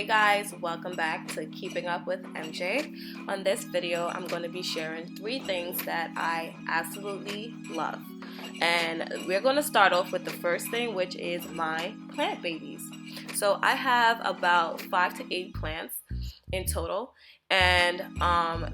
Hey guys, welcome back to Keeping Up with MJ. On this video, I'm going to be sharing 3 things that I absolutely love. And we're going to start off with the first thing, which is my plant babies. So I have about 5 to 8 plants in total, and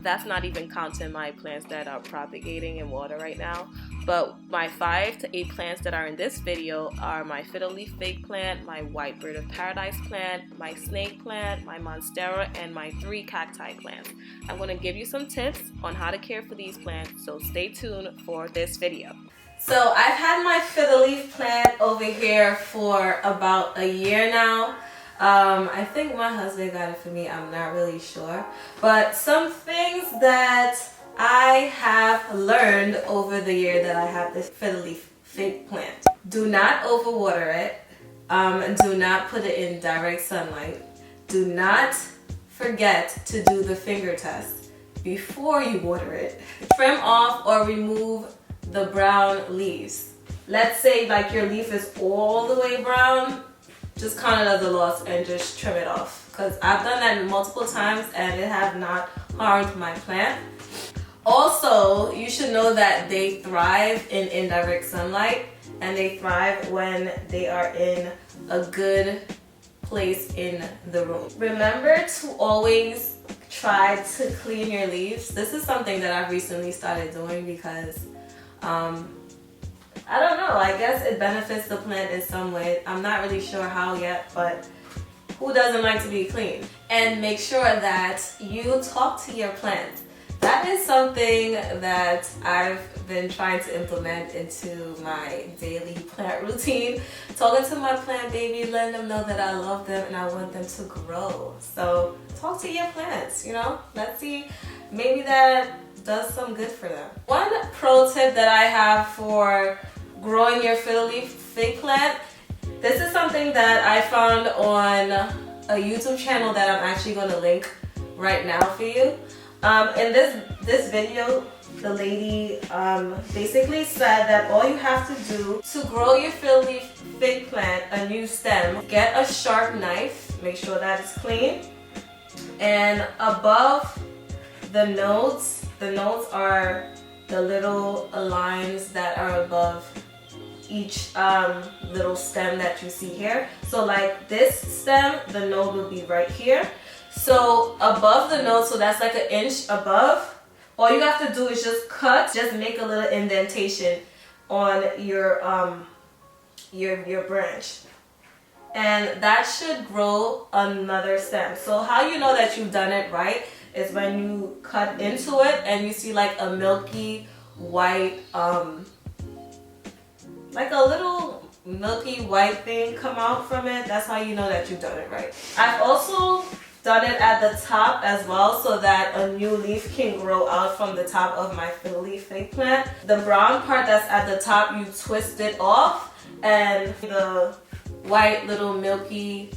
that's not even counting my plants that are propagating in water right now. But my 5 to 8 plants that are in this video are my fiddle leaf fake plant, my white bird of paradise plant, my snake plant, my monstera, and my 3 cacti plants. I'm going to give you some tips on how to care for these plants, so stay tuned for this video. So I've had my fiddle leaf plant over here for about a year now. I think my husband got it for me, I'm not really sure. But some things that I have learned over the year that I have this fiddle leaf fake plant. Do not overwater it. Do not put it in direct sunlight. Do not forget to do the finger test before you water it. Trim off or remove the brown leaves. Let's say like your leaf is all the way brown, just count it as a loss and just trim it off, because I've done that multiple times and it has not harmed my plant. Also, you should know that they thrive in indirect sunlight, and they thrive when they are in a good place in the room. Remember to always try to clean your leaves. This is something that I've recently started doing because I don't know, I guess it benefits the plant in some way. I'm not really sure how yet, but who doesn't like to be clean? And make sure that you talk to your plants. That is something that I've been trying to implement into my daily plant routine. Talking to my plant baby, letting them know that I love them and I want them to grow. So talk to your plants, you know? Let's see, maybe that does some good for them. One pro tip that I have for growing your fiddle leaf fake plant, this is something that I found on a YouTube channel that I'm actually going to link right now for you. In this video, the lady basically said that all you have to do to grow your fiddle leaf fake plant a new stem, get a sharp knife, make sure that it's clean, and above the nodes are the little lines that are above each little stem that you see here. So like this stem, the node will be right here. So above the node, so that's like 1 inch above, all you have to do is just cut, just make a little indentation on your branch. And that should grow another stem. So how you know that you've done it right is when you cut into it and you see like a milky white, like a little milky white thing come out from it. That's how you know that you've done it right. I've also done it at the top as well, so that a new leaf can grow out from the top of my fiddle leaf fake plant. The brown part that's at the top, you twist it off and the white little milky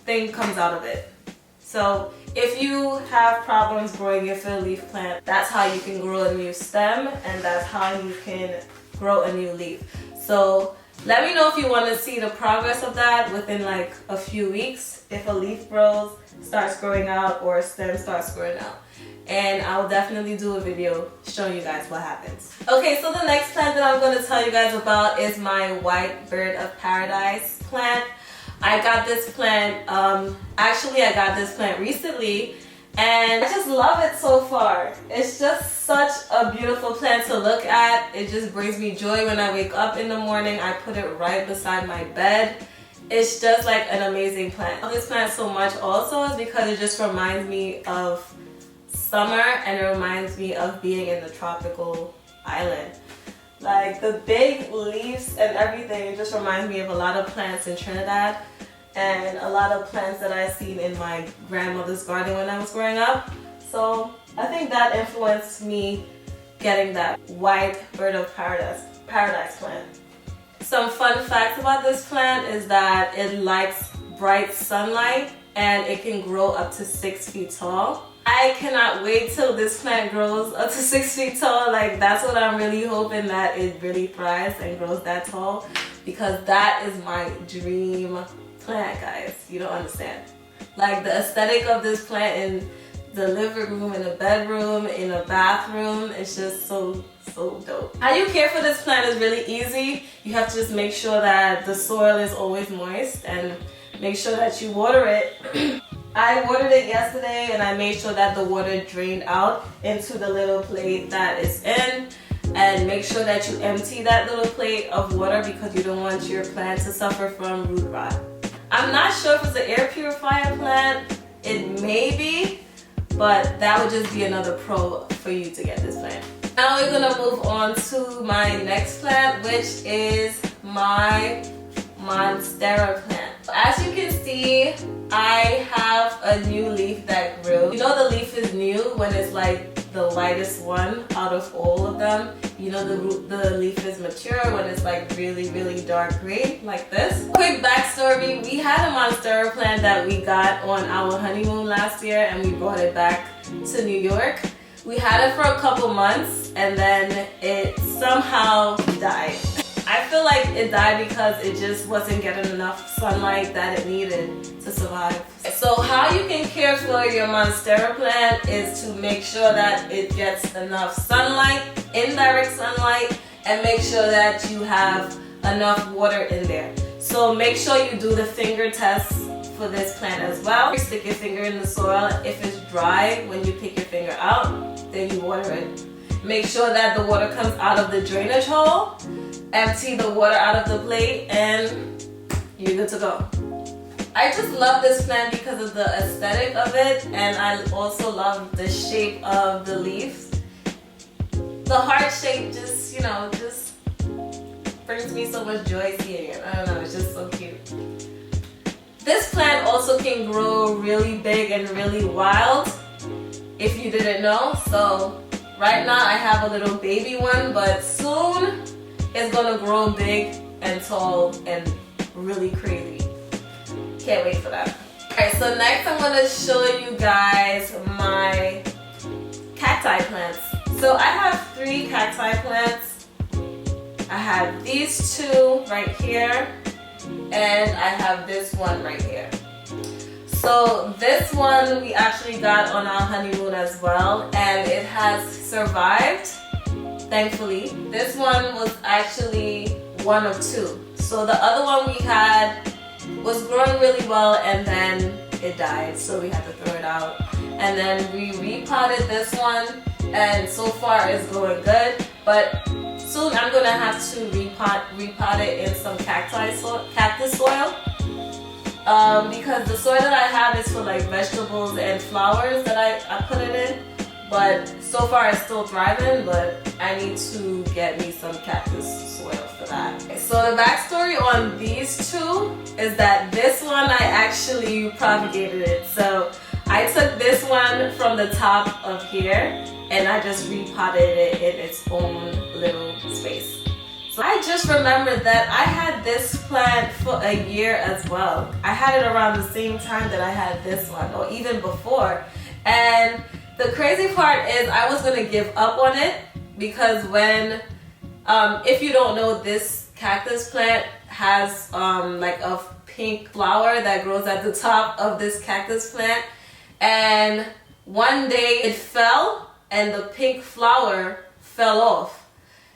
thing comes out of it. So if you have problems growing your fiddle leaf plant, that's how you can grow a new stem, and that's how you can grow a new leaf. So let me know if you want to see the progress of that within like a few weeks, if a leaf starts growing out or a stem starts growing out. And I will definitely do a video showing you guys what happens. Okay, so the next plant that I'm going to tell you guys about is my white bird of paradise plant. I got this plant, actually I got this plant recently, and I just love it so far. It's just such a beautiful plant to look at. It just brings me joy when I wake up in the morning. I put it right beside my bed. It's just like an amazing plant. I love this plant so much also is because it just reminds me of summer, and it reminds me of being in the tropical island. Like the big leaves and everything, it just reminds me of a lot of plants in Trinidad and a lot of plants that I've seen in my grandmother's garden when I was growing up. So I think that influenced me getting that white bird of paradise plant. Some fun facts about this plant is that it likes bright sunlight and it can grow up to 6 feet tall. I cannot wait till this plant grows up to 6 feet tall. Like, that's what I'm really hoping, that it really thrives and grows that tall, because that is my dream plant, guys. You don't understand. Like the aesthetic of this plant in the living room, in the bedroom, in a bathroom, it's just so dope. How you care for this plant is really easy. You have to just make sure that the soil is always moist and make sure that you water it. I watered it yesterday and I made sure that the water drained out into the little plate that it's in. And make sure that you empty that little plate of water because you don't want your plant to suffer from root rot. I'm not sure if it's an air purifier plant. It may be, but that would just be another pro for you to get this plant. Now we're gonna move on to my next plant, which is my Monstera plant. As you can see, I have a new leaf that grew. You know the leaf is new when it's like the lightest one out of all of them. You know the leaf is mature when it's like really dark green like this. Quick backstory, we had a Monstera plant that we got on our honeymoon last year and we brought it back to New York. We had it for a couple months and then it somehow died. I feel like it died because it just wasn't getting enough sunlight that it needed to survive. So how you can care for your Monstera plant is to make sure that it gets enough sunlight, indirect sunlight, and make sure that you have enough water in there. So make sure you do the finger test for this plant as well. You stick your finger in the soil. If it's dry when you pick your finger out, then you water it. Make sure that the water comes out of the drainage hole. Empty the water out of the plate and you're good to go. I just love this plant because of the aesthetic of it, and I also love the shape of the leaves. The heart shape just, you know, just brings me so much joy seeing it. I don't know, it's just so cute. This plant also can grow really big and really wild, if you didn't know. So right now I have a little baby one, but soon it's gonna grow big and tall and really crazy. Can't wait for that. Alright, so next I'm gonna show you guys my cacti plants. So I have 3 cacti plants. I have these 2 right here and I have this one right here. So this one we actually got on our honeymoon as well, and it has survived, thankfully. This one was actually one of 2. So the other one we had was growing really well and then it died, so we had to throw it out. And then we repotted this one and so far it's going good, but soon I'm gonna have to repot it in some cactus soil. Because the soil that I have is for like vegetables and flowers that I put it in, but so far it's still thriving, but I need to get me some cactus soil for that. So the backstory on these 2 is that this one I actually propagated it. So I took this one from the top of here and I just repotted it in its own little space. So I just remembered that I had this plant for a year as well. I had it around the same time that I had this one, or even before. And the crazy part is I was gonna give up on it because when, if you don't know, this cactus plant has like a pink flower that grows at the top of this cactus plant. And one day it fell and the pink flower fell off.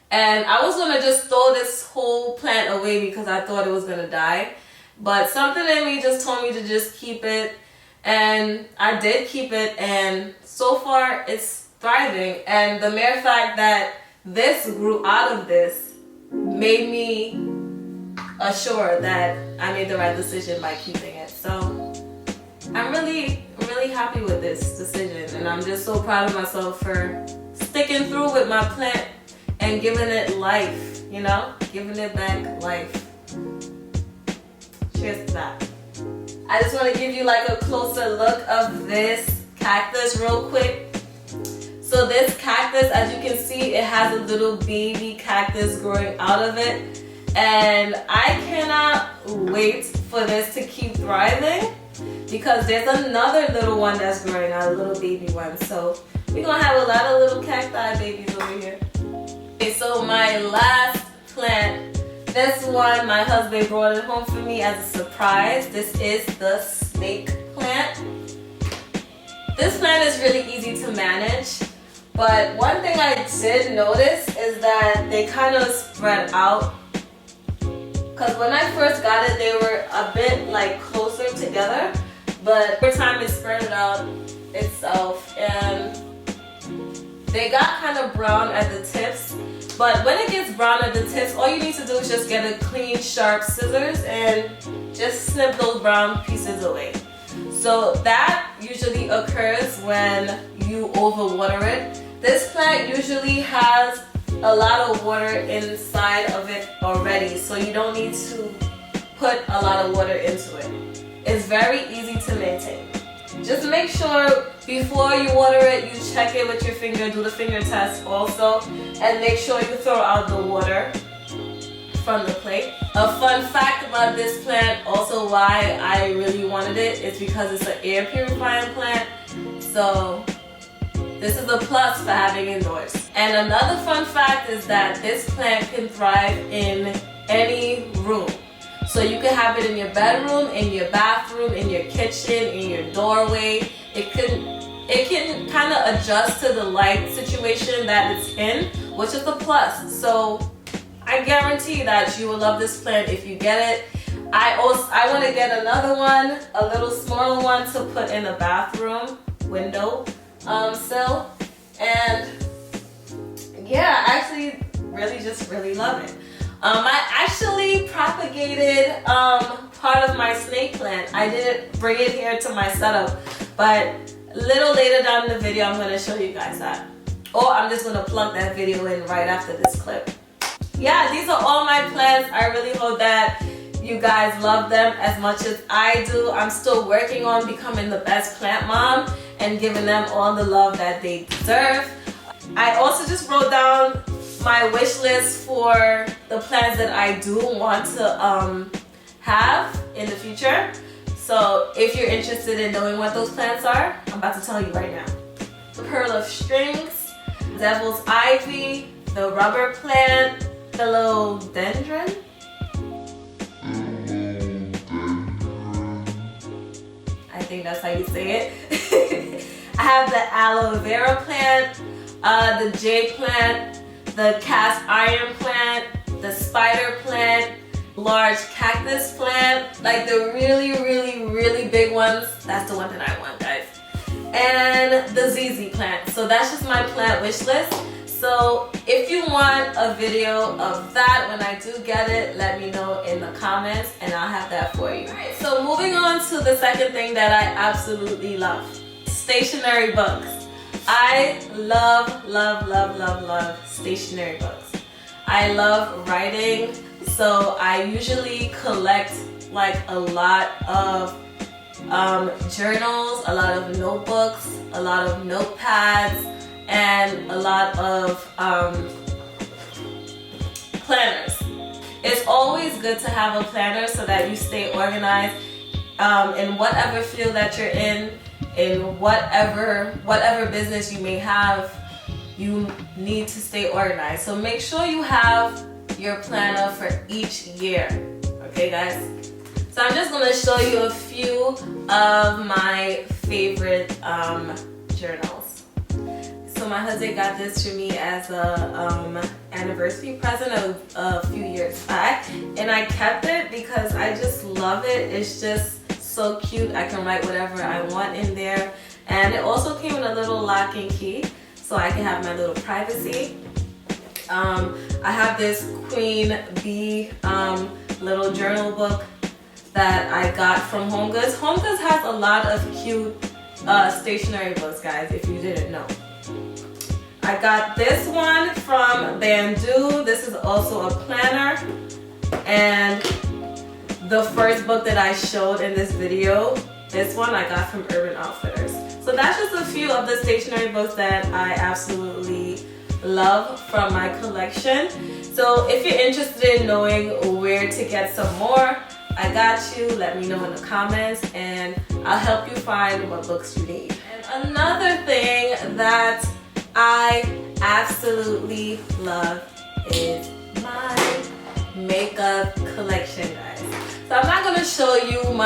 And I was gonna just throw this whole plant away because I thought it was gonna die. But something in me just told me to just keep it. And I did keep it, and so far it's thriving. And the mere fact that this grew out of this made me assured that I made the right decision by keeping it. So I'm really happy with this decision, and I'm just so proud of myself for sticking through with my plant and giving it life, you know, giving it back life. Cheers to that. I just want to give you like a closer look of this cactus real quick. So this cactus, as you can see, it has a little baby cactus growing out of it. And I cannot wait for this to keep thriving because there's another little one that's growing out, a little baby one. So we're gonna have a lot of little cacti babies over here. Okay, so my last plant, this one, my husband brought it home for me as a surprise. This is the snake plant. This plant is really easy to manage, but one thing I did notice is that they kind of spread out. Because when I first got it, they were a bit like closer together, but over time it spread out itself, and they got kind of brown at the tips. But when it gets brown at the tips, all you need to do is just get a clean, sharp scissors and just snip those brown pieces away. So that usually occurs when you overwater it. This plant usually has a lot of water inside of it already, so you don't need to put a lot of water into it. It's very easy to maintain. Just make sure before you water it, you check it with your finger, do the finger test also, and make sure you throw out the water from the plate. A fun fact about this plant, also why I really wanted it, is because it's an air purifying plant. So this is a plus for having indoors. And another fun fact is that this plant can thrive in any room. So you can have it in your bedroom, in your bathroom, in your kitchen, in your doorway. It can kind of adjust to the light situation that it's in, which is a plus. So I guarantee that you will love this plant if you get it. I want to get another one, a little smaller one to put in the bathroom window sill. And yeah, I actually really love it. I actually propagated part of my snake plant. I didn't bring it here to my setup, but a little later down in the video I'm going to show you guys that. Or I'm just going to plug that video in right after this clip. Yeah, these are all my plants. I really hope that you guys love them as much as I do. I'm still working on becoming the best plant mom and giving them all the love that they deserve. I also just wrote down my wish list for the plants that I do want to have in the future. So if you're interested in knowing what those plants are, I'm about to tell you right now. The pearl of strings, devil's ivy, the rubber plant, philodendron. I think that's how you say it. I have the aloe vera plant, the jade plant, the cast iron plant, the spider plant, large cactus plant, like the really big ones. That's the one that I want, guys. And the ZZ plant. So that's just my plant wish list. So if you want a video of that when I do get it, let me know in the comments and I'll have that for you. Alright, so moving on to the second thing that I absolutely love. Stationery books. I love stationery books. I love writing, so I usually collect like a lot of journals, a lot of notebooks, a lot of notepads, and a lot of planners. It's always good to have a planner so that you stay organized in whatever field that you're in whatever business you may have. You need to stay organized. So make sure you have your planner for each year. Okay, guys? So I'm just going to show you a few of my favorite journals. So my husband got this for me as a anniversary present a few years back, and I kept it because I just love it. It's just so cute. I can write whatever I want in there, and it also came with a little lock and key so I can have my little privacy. I have this Queen Bee little journal book that I got from HomeGoods. HomeGoods has a lot of cute stationery books, guys, if you didn't know. I got this one from Bandu. This is also a planner, and the first book that I showed in this video, this one I got from Urban Outfitters. So that's just a few of the stationery books that I absolutely love from my collection. So if you're interested in knowing where to get some more, I got you. Let me know in the comments and I'll help you find what books you need. And another thing that I absolutely love is my makeup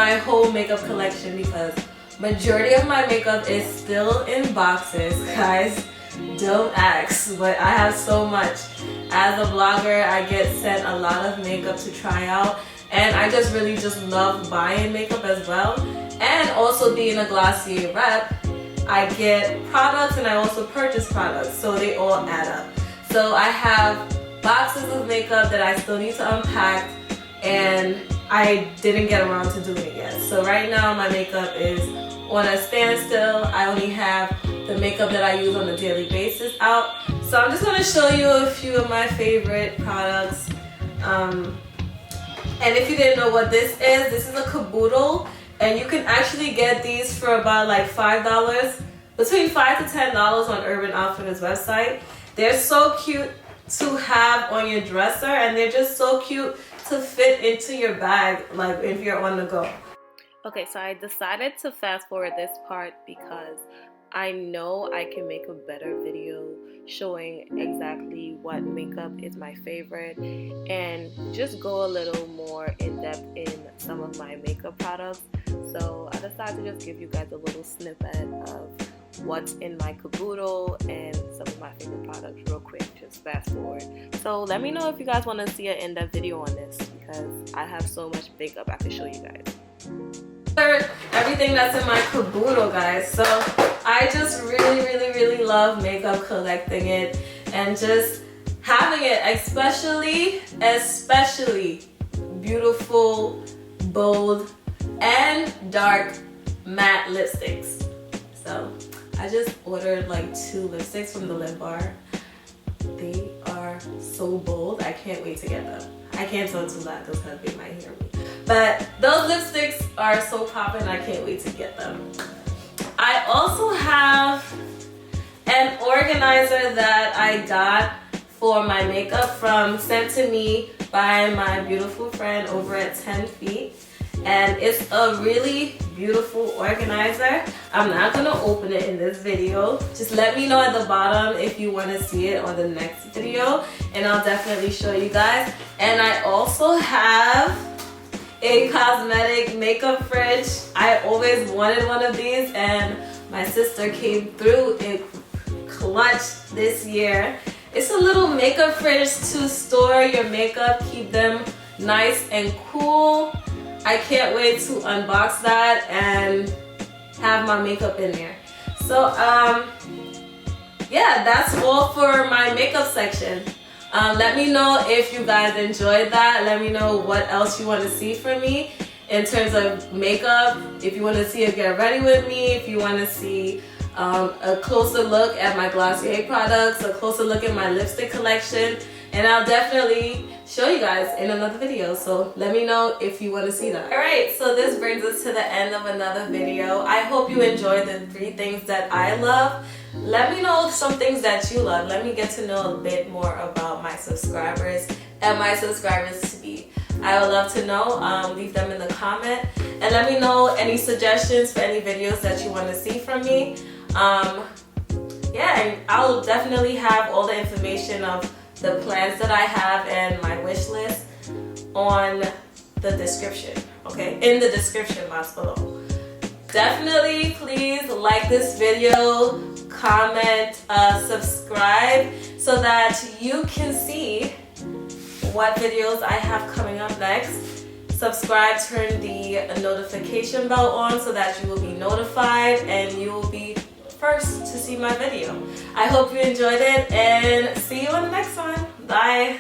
my whole makeup collection because majority of my makeup is still in boxes, guys. Don't ask, but I have so much. As a blogger, I get sent a lot of makeup to try out, and I just really love buying makeup as well. And also being a Glossier rep, I get products and I also purchase products, so they all add up. So I have boxes of makeup that I still need to unpack, and I didn't get around to doing it yet. So right now my makeup is on a standstill. I only have the makeup that I use on a daily basis out. So I'm just going to show you a few of my favorite products. And if you didn't know what this is a caboodle. And you can actually get these for about like $5, between $5 to $10 on Urban Outfitters website. They're so cute to have on your dresser, and they're just so cute to fit into your bag, like if you're on the go. Okay, so I decided to fast forward this part because I know I can make a better video showing exactly what makeup is my favorite and just go a little more in depth in some of my makeup products. So I decided to just give you guys a little snippet of what's in my caboodle and some of my favorite products real quick. Just fast forward. So let me know if you guys want to see an in-depth video on this because I have so much makeup I can show you guys. Everything that's in my caboodle, guys. So I just really love makeup, collecting it and just having it, especially beautiful, bold and dark matte lipsticks. So I just ordered like 2 lipsticks from the Lip Bar. They are so bold. I can't wait to get them. I can't talk too loud because they might hear me. But those lipsticks are so poppin', I can't wait to get them. I also have an organizer that I got for my makeup sent to me by my beautiful friend over at 10 Feet. And it's a really beautiful organizer. I'm not going to open it in this video. Just let me know at the bottom if you want to see it on the next video, and I'll definitely show you guys. And I also have a cosmetic makeup fridge. I always wanted one of these, and my sister came through it clutch this year. It's a little makeup fridge to store your makeup, keep them nice and cool. I can't wait to unbox that and have my makeup in there. So yeah, that's all for my makeup section. Let me know if you guys enjoyed that. Let me know what else you want to see from me in terms of makeup. If you want to see a get ready with me, if you want to see a closer look at my Glossier products, a closer look at my lipstick collection, and I'll definitely show you guys in another video. So let me know if you want to see that. Alright, so this brings us to the end of another video. I hope you enjoyed the 3 things that I love. Let me know some things that you love. Let me get to know a bit more about my subscribers and my subscribers to be. I would love to know. Leave them in the comment and let me know any suggestions for any videos that you want to see from me. Yeah, and I'll definitely have all the information of the plans that I have and my wish list on the description, okay? In the description box below. Definitely please like this video, comment, subscribe so that you can see what videos I have coming up next. Subscribe, turn the notification bell on so that you will be notified and you will be first to see my video. I hope you enjoyed it and see you on the next one. Bye.